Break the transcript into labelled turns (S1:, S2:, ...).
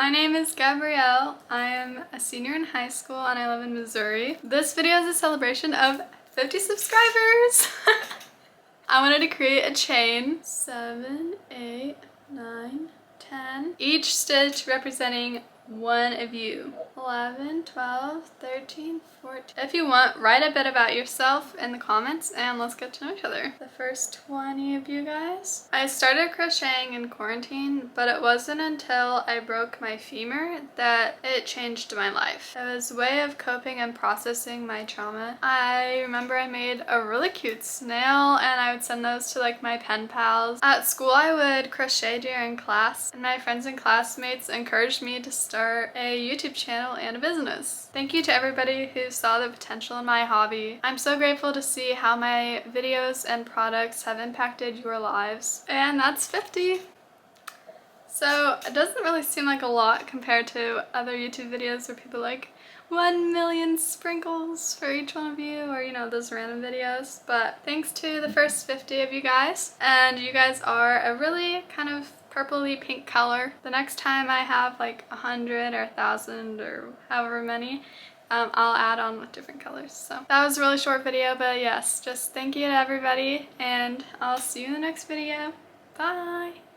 S1: My name is Gabrielle. I am a senior in high school and I live in Missouri. This video is a celebration of 50 subscribers. I wanted to create a chain. 7, 8, 9, 10. Each stitch representing one of you. 11, 12, 13, 14. If you want, write a bit about yourself in the comments and let's get to know each other. The first 20 of you guys. I started crocheting in quarantine, but it wasn't until I broke my femur that it changed my life. It was a way of coping and processing my trauma. I remember I made a really cute snail and I would send those to like my pen pals. At school I would crochet during class and my friends and classmates encouraged me to start a YouTube channel and a business. Thank you to everybody who saw the potential in my hobby. I'm so grateful to see how my videos and products have impacted your lives. And that's 50. So it doesn't really seem like a lot compared to other YouTube videos where people like 1 million sprinkles for each one of you, or you know, those random videos. But thanks to the first 50 of you guys, and you guys are a really kind of purpley pink color. The next time I have like 100 or 1,000 or however many, I'll add on with different colors. So that was a really short video, but yes, just thank you to everybody and I'll see you in the next video. Bye!